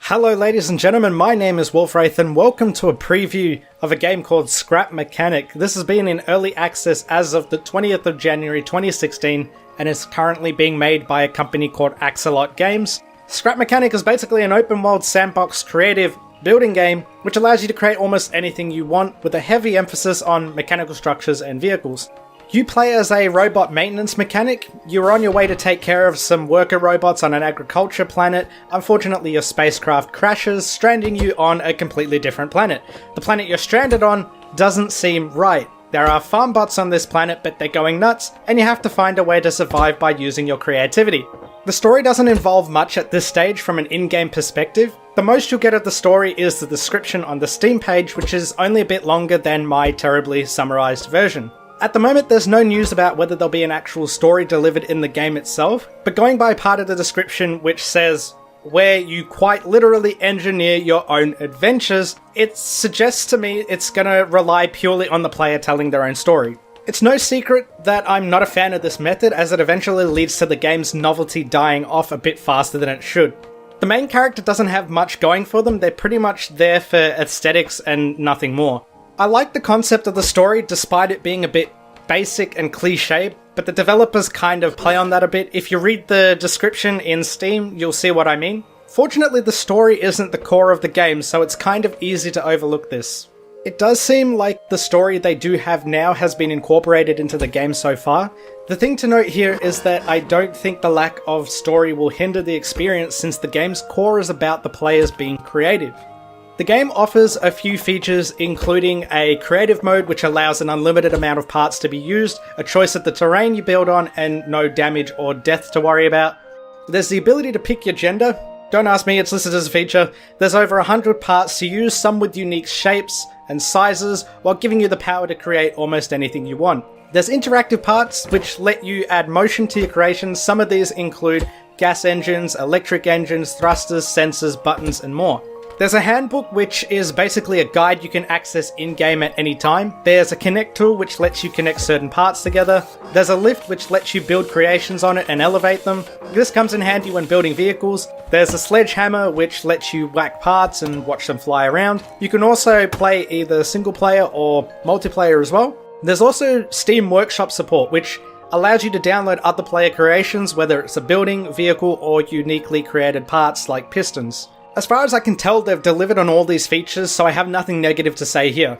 Hello ladies and gentlemen, my name is Wraith and welcome to a preview of a game called Scrap Mechanic. This has been in early access as of the 20th of January 2016 and is currently being made by a company called Axolot Games. Scrap Mechanic is basically an open world sandbox creative building game which allows you to create almost anything you want with a heavy emphasis on mechanical structures and vehicles. You play as a robot maintenance mechanic. You're on your way to take care of some worker robots on an agriculture planet. Unfortunately, your spacecraft crashes, stranding you on a completely different planet. The planet you're stranded on doesn't seem right. There are farm bots on this planet, but they're going nuts, and you have to find a way to survive by using your creativity. The story doesn't involve much at this stage from an in-game perspective. The most you'll get of the story is the description on the Steam page, which is only a bit longer than my terribly summarized version. At the moment, there's no news about whether there'll be an actual story delivered in the game itself, but going by part of the description which says, where you quite literally engineer your own adventures, it suggests to me it's gonna rely purely on the player telling their own story. It's no secret that I'm not a fan of this method, as it eventually leads to the game's novelty dying off a bit faster than it should. The main character doesn't have much going for them, they're pretty much there for aesthetics and nothing more. I like the concept of the story despite it being a bit basic and cliche, but the developers kind of play on that a bit. If you read the description in Steam, you'll see what I mean. Fortunately, the story isn't the core of the game, so it's kind of easy to overlook this. It does seem like the story they do have now has been incorporated into the game so far. The thing to note here is that I don't think the lack of story will hinder the experience, since the game's core is about the players being creative. The game offers a few features, including a creative mode which allows an unlimited amount of parts to be used, a choice of the terrain you build on, and no damage or death to worry about. There's the ability to pick your gender. Don't ask me, it's listed as a feature. There's over 100 parts to use, some with unique shapes and sizes, while giving you the power to create almost anything you want. There's interactive parts which let you add motion to your creations. Some of these include gas engines, electric engines, thrusters, sensors, buttons, and more. There's a handbook which is basically a guide you can access in-game at any time. There's a connect tool which lets you connect certain parts together. There's a lift which lets you build creations on it and elevate them. This comes in handy when building vehicles. There's a sledgehammer which lets you whack parts and watch them fly around. You can also play either single player or multiplayer as well. There's also Steam Workshop support, which allows you to download other player creations, whether it's a building, vehicle, or uniquely created parts like pistons. As far as I can tell, they've delivered on all these features, so I have nothing negative to say here.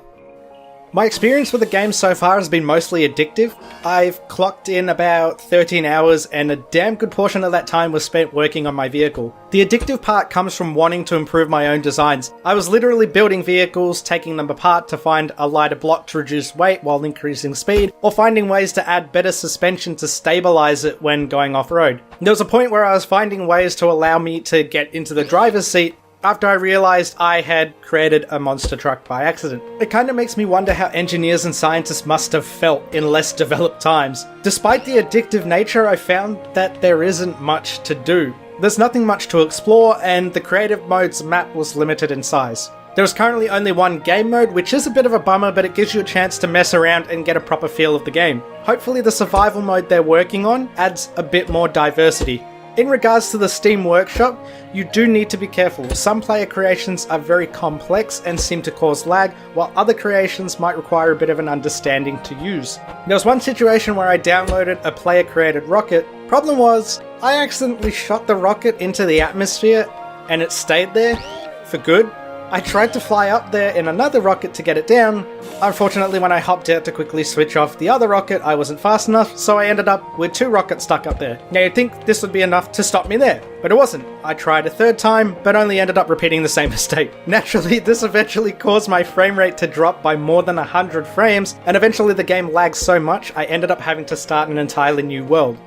My experience with the game so far has been mostly addictive. I've clocked in about 13 hours, and a damn good portion of that time was spent working on my vehicle. The addictive part comes from wanting to improve my own designs. I was literally building vehicles, taking them apart to find a lighter block to reduce weight while increasing speed, or finding ways to add better suspension to stabilize it when going off-road. There was a point where I was finding ways to allow me to get into the driver's seat after I realized I had created a monster truck by accident. It kind of makes me wonder how engineers and scientists must have felt in less developed times. Despite the addictive nature, I found that there isn't much to do. There's nothing much to explore, and the creative mode's map was limited in size. There is currently only one game mode, which is a bit of a bummer, but it gives you a chance to mess around and get a proper feel of the game. Hopefully the survival mode they're working on adds a bit more diversity. In regards to the Steam Workshop, you do need to be careful. Some player creations are very complex and seem to cause lag, while other creations might require a bit of an understanding to use. There was one situation where I downloaded a player-created rocket. Problem was, I accidentally shot the rocket into the atmosphere and it stayed there for good. I tried to fly up there in another rocket to get it down. Unfortunately, when I hopped out to quickly switch off the other rocket, I wasn't fast enough, so I ended up with 2 rockets stuck up there. Now you'd think this would be enough to stop me there, but it wasn't. I tried a third time, but only ended up repeating the same mistake. Naturally, this eventually caused my frame rate to drop by more than 100 frames, and eventually the game lagged so much I ended up having to start an entirely new world.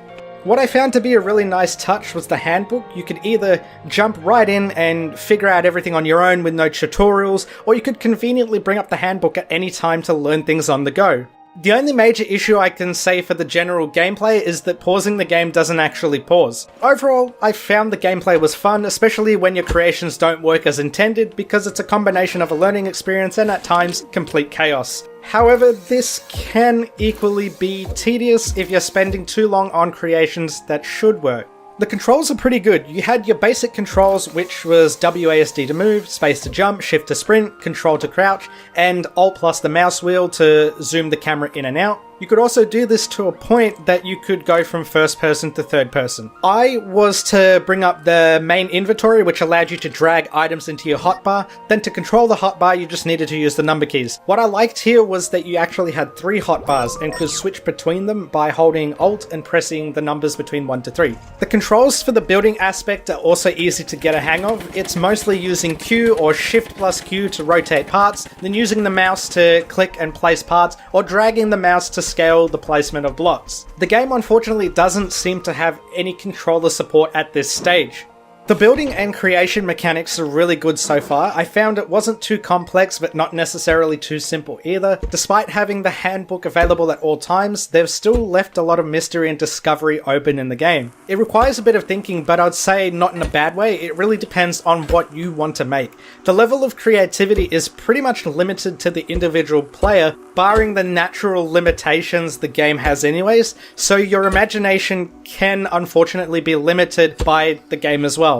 What I found to be a really nice touch was the handbook. You could either jump right in and figure out everything on your own with no tutorials, or you could conveniently bring up the handbook at any time to learn things on the go. The only major issue I can say for the general gameplay is that pausing the game doesn't actually pause. Overall, I found the gameplay was fun, especially when your creations don't work as intended, because it's a combination of a learning experience and at times complete chaos. However, this can equally be tedious if you're spending too long on creations that should work. The controls are pretty good. You had your basic controls, which was WASD to move, space to jump, shift to sprint, control to crouch, and Alt plus the mouse wheel to zoom the camera in and out. You could also do this to a point that you could go from first person to third person. I was to bring up the main inventory, which allowed you to drag items into your hotbar. Then to control the hotbar, you just needed to use the number keys. What I liked here was that you actually had 3 hotbars and could switch between them by holding Alt and pressing the numbers between 1 to 3. The controls for the building aspect are also easy to get a hang of. It's mostly using Q or Shift plus Q to rotate parts, then using the mouse to click and place parts, or dragging the mouse to scale the placement of blocks. The game unfortunately doesn't seem to have any controller support at this stage. The building and creation mechanics are really good so far. I found it wasn't too complex, but not necessarily too simple either. Despite having the handbook available at all times, they've still left a lot of mystery and discovery open in the game. It requires a bit of thinking, but I'd say not in a bad way. It really depends on what you want to make. The level of creativity is pretty much limited to the individual player, barring the natural limitations the game has anyways, so your imagination can unfortunately be limited by the game as well.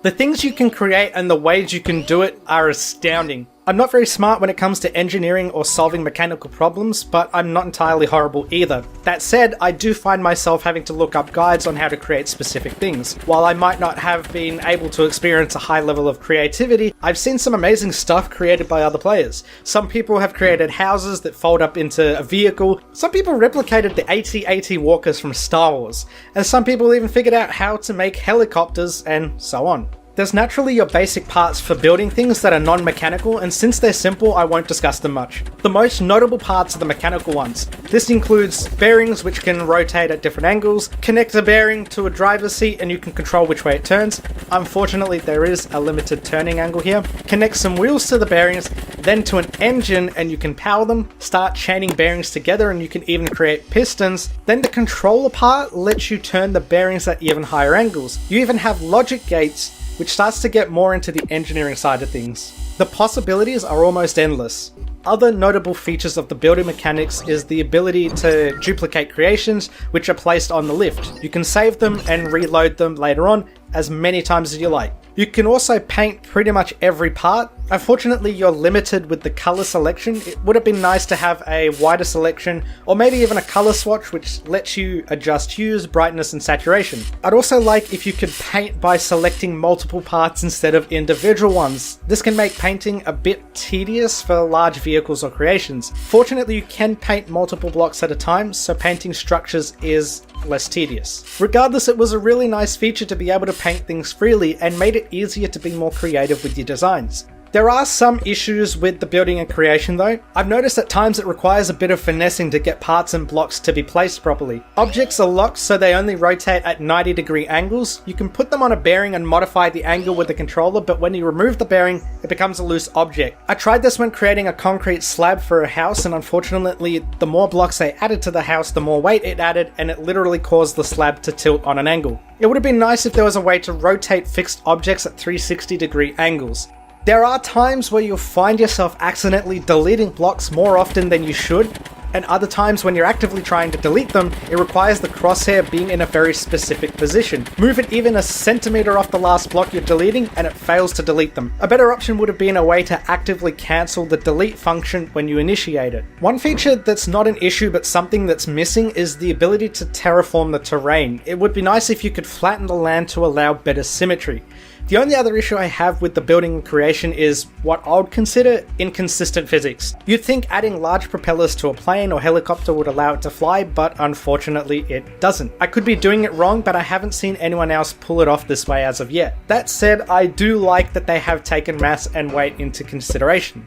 The things you can create and the ways you can do it are astounding. I'm not very smart when it comes to engineering or solving mechanical problems, but I'm not entirely horrible either. That said, I do find myself having to look up guides on how to create specific things. While I might not have been able to experience a high level of creativity, I've seen some amazing stuff created by other players. Some people have created houses that fold up into a vehicle, some people replicated the AT-AT walkers from Star Wars, and some people even figured out how to make helicopters and so on. There's naturally your basic parts for building things that are non-mechanical, and since they're simple, I won't discuss them much. The most notable parts are the mechanical ones. This includes bearings, which can rotate at different angles, connect a bearing to a driver's seat and you can control which way it turns. Unfortunately, there is a limited turning angle here. Connect some wheels to the bearings, then to an engine and you can power them. Start chaining bearings together and you can even create pistons. Then the controller part lets you turn the bearings at even higher angles. You even have logic gates, which starts to get more into the engineering side of things. The possibilities are almost endless. Other notable features of the building mechanics is the ability to duplicate creations which are placed on the lift. You can save them and reload them later on as many times as you like. You can also paint pretty much every part. Unfortunately, you're limited with the color selection. It would have been nice to have a wider selection, or maybe even a color swatch which lets you adjust hues, brightness and saturation. I'd also like if you could paint by selecting multiple parts instead of individual ones. This can make painting a bit tedious for large vehicles or creations. Fortunately, you can paint multiple blocks at a time, so painting structures is less tedious. Regardless, it was a really nice feature to be able to paint things freely and made it easier to be more creative with your designs. There are some issues with the building and creation though. I've noticed at times it requires a bit of finessing to get parts and blocks to be placed properly. Objects are locked so they only rotate at 90-degree angles. You can put them on a bearing and modify the angle with the controller, but when you remove the bearing, it becomes a loose object. I tried this when creating a concrete slab for a house, and unfortunately the more blocks I added to the house, the more weight it added, and it literally caused the slab to tilt on an angle. It would have been nice if there was a way to rotate fixed objects at 360-degree angles. There are times where you'll find yourself accidentally deleting blocks more often than you should, and other times when you're actively trying to delete them, it requires the crosshair being in a very specific position. Move it even a centimeter off the last block you're deleting and it fails to delete them. A better option would have been a way to actively cancel the delete function when you initiate it. One feature that's not an issue but something that's missing is the ability to terraform the terrain. It would be nice if you could flatten the land to allow better symmetry. The only other issue I have with the building and creation is what I would consider inconsistent physics. You'd think adding large propellers to a plane or helicopter would allow it to fly, but unfortunately it doesn't. I could be doing it wrong, but I haven't seen anyone else pull it off this way as of yet. That said, I do like that they have taken mass and weight into consideration.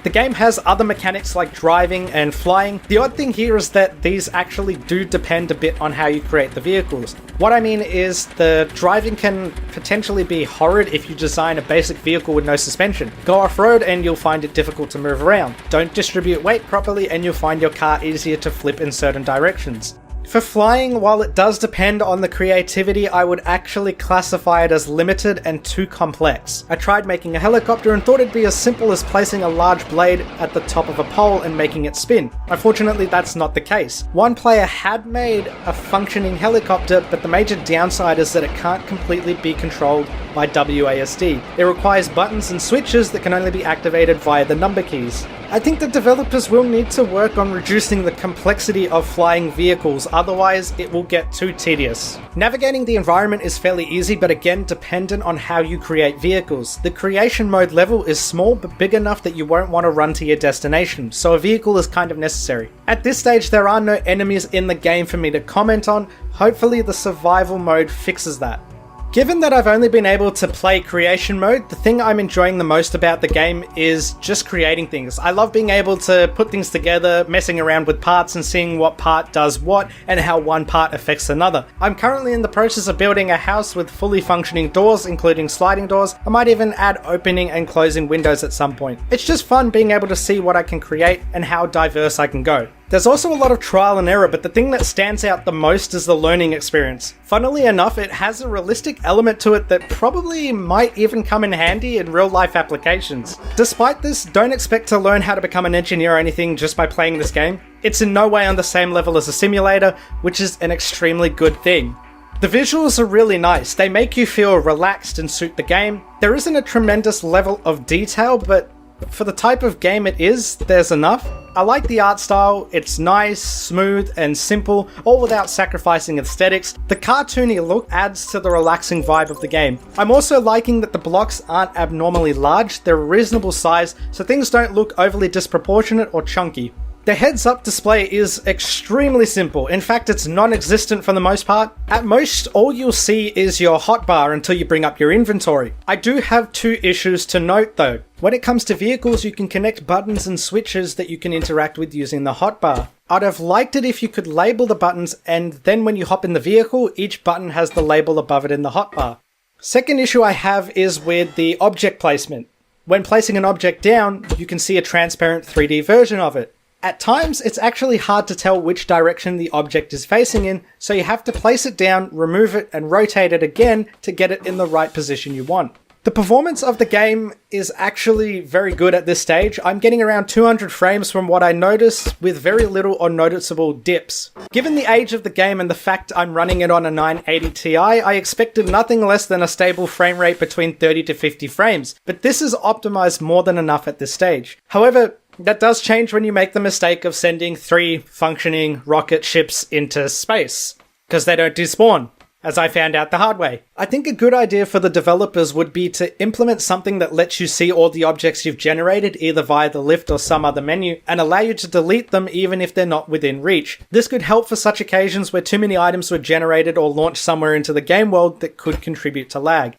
The game has other mechanics like driving and flying. The odd thing here is that these actually do depend a bit on how you create the vehicles. What I mean is the driving can potentially be horrid if you design a basic vehicle with no suspension. Go off-road and you'll find it difficult to move around. Don't distribute weight properly and you'll find your car easier to flip in certain directions. For flying, while it does depend on the creativity, I would actually classify it as limited and too complex. I tried making a helicopter and thought it'd be as simple as placing a large blade at the top of a pole and making it spin. Unfortunately, that's not the case. One player had made a functioning helicopter, but the major downside is that it can't completely be controlled by WASD. It requires buttons and switches that can only be activated via the number keys. I think the developers will need to work on reducing the complexity of flying vehicles, otherwise it will get too tedious. Navigating the environment is fairly easy, but again dependent on how you create vehicles. The creation mode level is small but big enough that you won't want to run to your destination, so a vehicle is kind of necessary. At this stage there are no enemies in the game for me to comment on. Hopefully the survival mode fixes that. Given that I've only been able to play creation mode, the thing I'm enjoying the most about the game is just creating things. I love being able to put things together, messing around with parts and seeing what part does what and how one part affects another. I'm currently in the process of building a house with fully functioning doors, including sliding doors. I might even add opening and closing windows at some point. It's just fun being able to see what I can create and how diverse I can go. There's also a lot of trial and error, but the thing that stands out the most is the learning experience. Funnily enough, it has a realistic element to it that probably might even come in handy in real-life applications. Despite this, don't expect to learn how to become an engineer or anything just by playing this game. It's in no way on the same level as a simulator, which is an extremely good thing. The visuals are really nice. They make you feel relaxed and suit the game. There isn't a tremendous level of detail, but for the type of game it is, there's enough. I like the art style, it's nice, smooth, and simple, all without sacrificing aesthetics. The cartoony look adds to the relaxing vibe of the game. I'm also liking that the blocks aren't abnormally large, they're a reasonable size, so things don't look overly disproportionate or chunky. The heads-up display is extremely simple. In fact, it's non-existent for the most part. At most, all you'll see is your hotbar until you bring up your inventory. I do have two issues to note though. When it comes to vehicles, you can connect buttons and switches that you can interact with using the hotbar. I'd have liked it if you could label the buttons and then when you hop in the vehicle, each button has the label above it in the hotbar. Second issue I have is with the object placement. When placing an object down, you can see a transparent 3D version of it. At times, it's actually hard to tell which direction the object is facing in, so you have to place it down, remove it, and rotate it again to get it in the right position you want. The performance of the game is actually very good at this stage. I'm getting around 200 frames from what I notice, with very little or noticeable dips. Given the age of the game and the fact I'm running it on a 980 Ti, I expected nothing less than a stable frame rate between 30 to 50 frames, but this is optimized more than enough at this stage. However, that does change when you make the mistake of sending 3 functioning rocket ships into space, because they don't despawn, as I found out the hard way. I think a good idea for the developers would be to implement something that lets you see all the objects you've generated either via the lift or some other menu, and allow you to delete them even if they're not within reach. This could help for such occasions where too many items were generated or launched somewhere into the game world that could contribute to lag.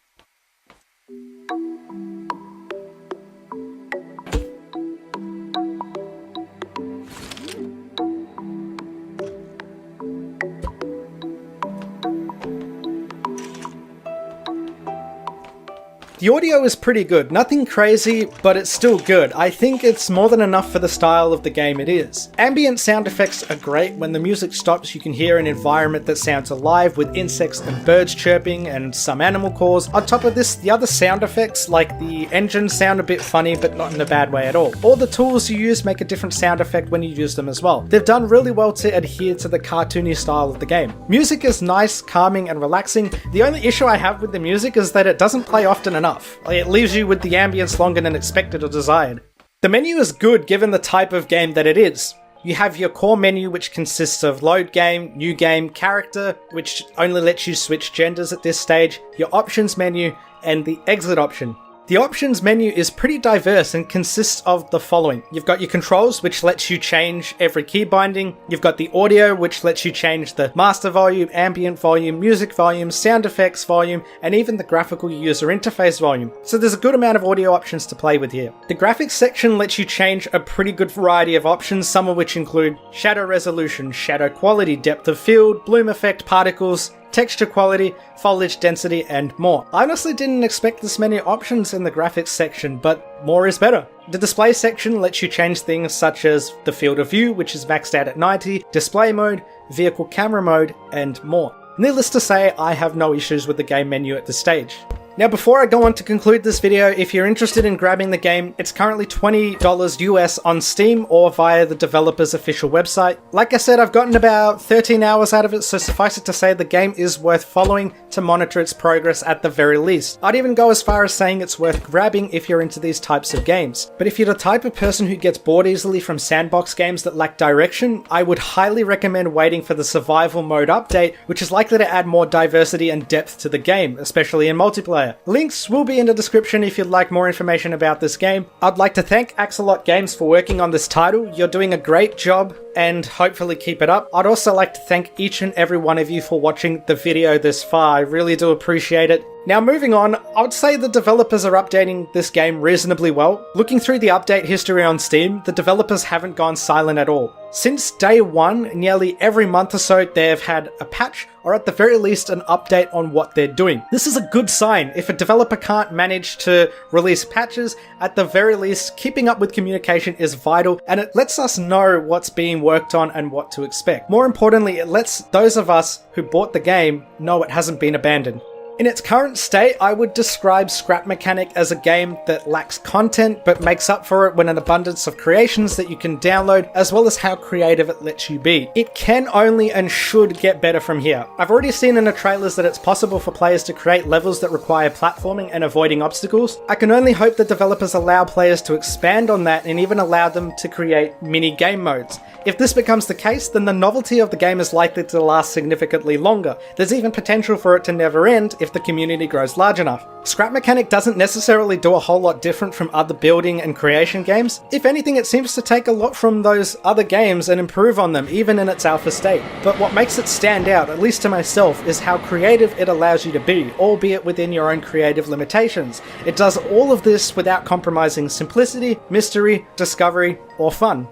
The audio is pretty good, nothing crazy, but it's still good. I think it's more than enough for the style of the game it is. Ambient sound effects are great. When the music stops, you can hear an environment that sounds alive with insects and birds chirping and some animal calls. On top of this, the other sound effects, like the engine, sound a bit funny, but not in a bad way at all. All the tools you use make a different sound effect when you use them as well. They've done really well to adhere to the cartoony style of the game. Music is nice, calming, and relaxing. The only issue I have with the music is that it doesn't play often enough. It leaves you with the ambience longer than expected or desired. The menu is good given the type of game that it is. You have your core menu, which consists of load game, new game, character, which only lets you switch genders at this stage, your options menu, and the exit option. The options menu is pretty diverse and consists of the following. You've got your controls, which lets you change every key binding. You've got the audio, which lets you change the master volume, ambient volume, music volume, sound effects volume, and even the graphical user interface volume. So there's a good amount of audio options to play with here. The graphics section lets you change a pretty good variety of options, some of which include shadow resolution, shadow quality, depth of field, bloom effect, particles, texture quality, foliage density, and more. I honestly didn't expect this many options in the graphics section, but more is better. The display section lets you change things such as the field of view, which is maxed out at 90, display mode, vehicle camera mode, and more. Needless to say, I have no issues with the game menu at this stage. Now, before I go on to conclude this video, if you're interested in grabbing the game, it's currently $20 US on Steam or via the developer's official website. Like I said, I've gotten about 13 hours out of it, so suffice it to say the game is worth following to monitor its progress at the very least. I'd even go as far as saying it's worth grabbing if you're into these types of games. But if you're the type of person who gets bored easily from sandbox games that lack direction, I would highly recommend waiting for the survival mode update, which is likely to add more diversity and depth to the game, especially in multiplayer. Links will be in the description if you'd like more information about this game. I'd like to thank Axolot Games for working on this title. You're doing a great job and hopefully keep it up. I'd also like to thank each and every one of you for watching the video this far. I really do appreciate it. Now moving on, I would say the developers are updating this game reasonably well. Looking through the update history on Steam, the developers haven't gone silent at all. Since day one, nearly every month or so, they've had a patch, or at the very least an update on what they're doing. This is a good sign. If a developer can't manage to release patches, at the very least, keeping up with communication is vital, and it lets us know what's being worked on and what to expect. More importantly, it lets those of us who bought the game know it hasn't been abandoned. In its current state, I would describe Scrap Mechanic as a game that lacks content but makes up for it with an abundance of creations that you can download, as well as how creative it lets you be. It can only and should get better from here. I've already seen in the trailers that it's possible for players to create levels that require platforming and avoiding obstacles. I can only hope that developers allow players to expand on that and even allow them to create mini game modes. If this becomes the case, then the novelty of the game is likely to last significantly longer. There's even potential for it to never end if the community grows large enough. Scrap Mechanic doesn't necessarily do a whole lot different from other building and creation games. If anything, it seems to take a lot from those other games and improve on them, even in its alpha state. But what makes it stand out, at least to myself, is how creative it allows you to be, albeit within your own creative limitations. It does all of this without compromising simplicity, mystery, discovery, or fun.